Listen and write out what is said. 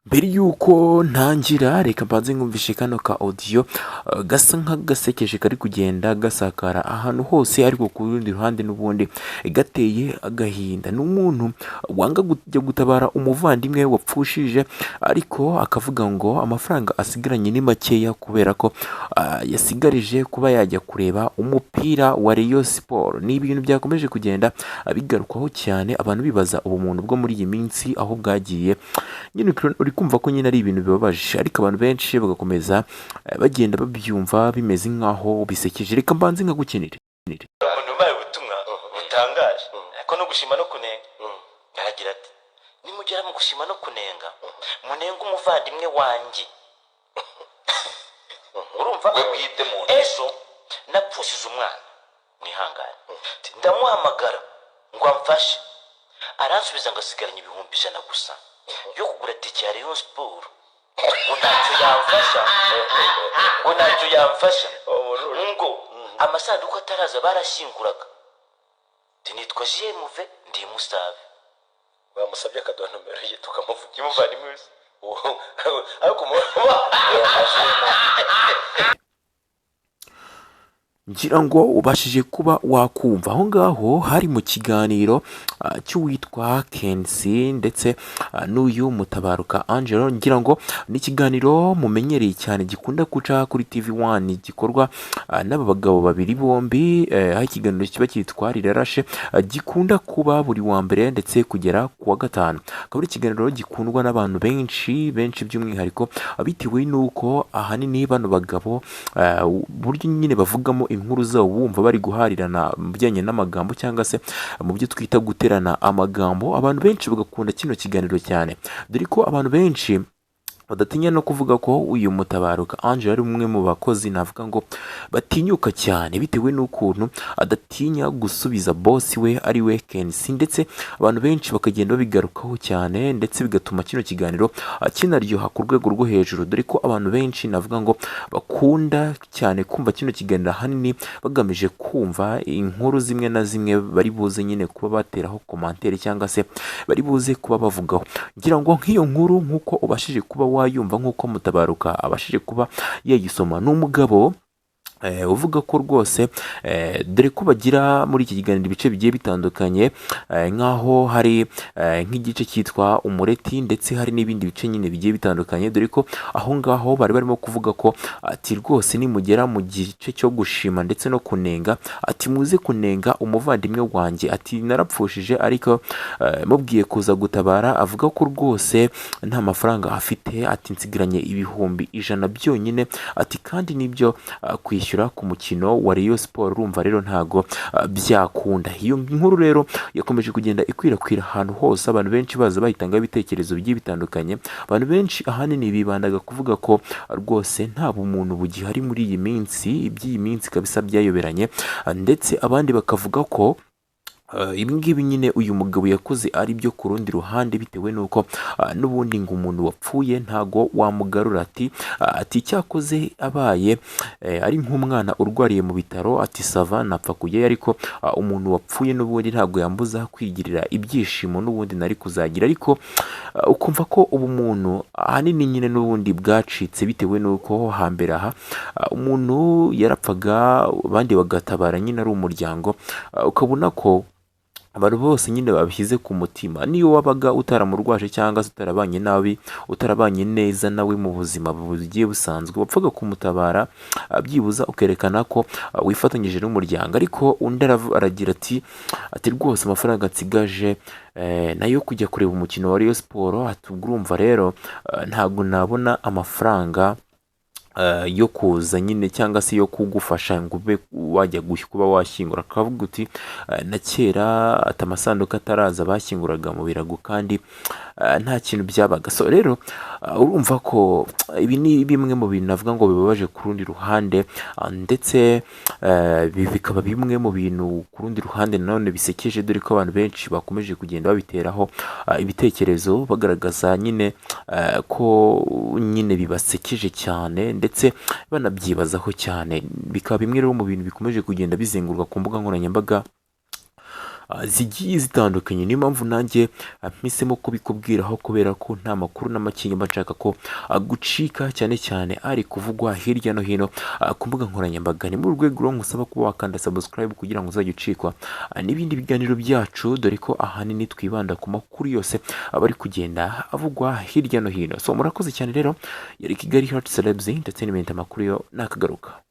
Mbere yuko ntangira reka mbanze nkumvishe kano ka audio gasa nk'agasekeje kari kugenda gasakara ahantu hose, ariko ku rundi ruhande n'ubundi gateye agahinda. N'umuntu wanga kujya gutabara umuvandimwe wapfushije, ariko akavuga ngo amafaranga asigaranye ni makeya kubera ko yasigarije kuba yajya kureba umupira wa Rayonsprt. Ni ibintu byakomeje kugenda bigarukwaho cyane, abantu bibaza ubumuntu bwo muri iyi minsi aho bwagiye. Nyine uri kumva ko nyine ari ibintu bibabaje, ariko abantu benshi bagakomeza bagenda babyumva bimeze nkaho bisekeje. Reka mbanze nkagukenere umuntu ubaye ubutumwa butangaje, ariko no gushima no kunenga. Aragira ati nimugera mu gushima no kunenga, munenga umuvandimwe wanjye. Urumva we bwite mu ejo napfushije umwana mwihangane, ndamuhamagara ngo amfashe, aransubiza ngo asigaranye 100 gusa yo kugura tike ya Rayonsprt. Ngo ntacyo yamfasha ngo amasanduku ataraza barashyinguraga. Nitwa JMV ndi Musave. Bamusabye akaduha nomero ye tukamuvuga imuvandimwe wese. Ariko ngira ngo ubashije kuba wakumva aho ngaho hari mu kiganiro cy'uwitwa KNC ndetse n'uyu Mutabaruka Angelo. Ngira ngo ni ikiganiro mumenyereye cyane gikunda guca kuri TV1, gikorwa n'aba bagabo babiri bombi, aho ikiganiro kiba cyitwa rirarashe, gikunda kuba buri wa mbere ndetse kugera ku wa gatanu. Akaba ari ikiganiro gikundwa n'abantu benshi by'umwihariko bitewe n'uko ahanini bano bagabo buryo nyine bavugamo inkuru zabo bumva bari guharirana mu bijyanye n'amagambo cyangwa se mu byo twita guterana amagambo. Abantu benshi bagakunda kino kiganiro cyane, dore ko abantu benshi badatinya no kuvuga ko uyu Mutabaruka Angelo ari umwe mu bakozi navuga ngo batinyuka cyane, bitewe n'ukuntu adatinya gusubiza boss we ari we KNC, ndetse abantu benshi bakagenda babigarukaho cyane, ndetse bigatuma kino kiganiro kinaryoha ku rwego rwo hejuru, dore ko abantu benshi navuga ngo bakunda cyane kumva kino kiganiro ahanini bagamije kumva inkuru zimwe na zimwe bari buze nyine kuba bateraho commentaire cyangwa se bari buze kuba bavugaho. Ngira ngo nk'iyo nkuru nk'uko ubashije kuba wayumva, nk'uko Mutabaruka abashije kuba yayisoma, n'umugabo uvuga ko rwose dore ko bagira muri iki kiganiro ibice bigiye bitandukanye, nk'aho hari nk'igice cyitwa umureti, ndetse hari n'ibindi bice nyine bigiye bitandukanye, dore ko aho ngaho bari barimo kuvuga ko ati rwose nimugera mu gice cyo gushima ndetse no kunenga, ati muze kunenga umuvandimwe wanjye, ati narapfushije ariko mubwiye kuza gutabara. Avuga ko rwose nta mafaranga afite, ati nsigaranye 100 byonyine, ati kandi nibyo kwishyura ku mukino wa Rayonsprt. Urumva rero ntago byakunda. Iyo nkuru rero yakomeje kugenda ikwirakwira ahantu hose, abantu benshi baza bahitanga ibitekerezo bigiye bitandukanye. Abantu benshi ahanini bibandaga kuvuga ko rwose nta bumuntu bugihari muri iyi minsi, iby'iyi minsi kabisa byayoberanye, ndetse abandi bakavuga ko ibi ngibi nyine uyu mugabo yakoze ari byo ku rundi ruhande, bitewe n'uko n'ubundi ngo umuntu wapfuye ntago wamugarura. Ati cyakoze abaye ari nk'umwana urwariye mu bitaro, ati sava napfa kujyayo, ariko umuntu wapfuye n'ubundi ntago yambuza kwigirira ibyishimo n'ubundi nari kuzagira. Ariko ukumva ko ubumuntu ahanini nyine n'ubundi bwacitse, bitewe n'uko hambere aha umuntu yarapfaga abandi bagatabara nyine ari umuryango, ukabona ko abantu bose nyine babishyize ku mutima. Niyo wabaga utaramurwaje cyangwa se utarabanye nabi, utarabanye neza nawe mu buzima bugiye busanzwe, wapfaga kumutabara byibuza ukerekana ko wifatanyije n'umuryango. Ariko undi aragira ati rwose amafaranga nsigaje nayo kujya kureba umukino wa Rayonsprt, ati urumva rero ntabwo nabona amafaranga yo kuza nyine cyangwa se yo kugufasha ngo ube wajya kuba washyingura. Akavuga uti na kera ati amasanduku ataraza bashyinguraga mu birago kandi nta kintu byabaga. So rero urumva ko ibi ni bimwe mu bintu navuga ngo bibabaje ku rundi ruhande, ndetse bikaba bimwe mu bintu ku rundi ruhande nanone bisekeje, dore ko abantu benshi bakomeje kugenda babiteraho ibitekerezo bagaragaza nyine ko nyine bibasekeje cyane, ndetse banabyibazaho cyane. Bikaba bimwe rero mu bintu bikomeje kugenda bizenguruka ku mbuga nkoranyambaga, zigiye zitandukanye. Niyo mpamvu nanjye mpisemo kubikubwiraho, kubera ko nta makuru n'amakinga mba nshaka ko gucika, cyane cyane ari kuvugwa hirya no hino ku mbuga nkoranyambaga. Ni mu rwego rwo ngusaba kuba wakanda subscribe kugira ngo uzajye ucikwa n'ibindi biganiro byacu, dore ko ahanini twibanda ku makuru yose aba ari kugenda avugwa hirya no hino. So murakoze cyane rero, yari Kigali Hot Celebs ndetse n'ibindi makuru yo nakagaruka.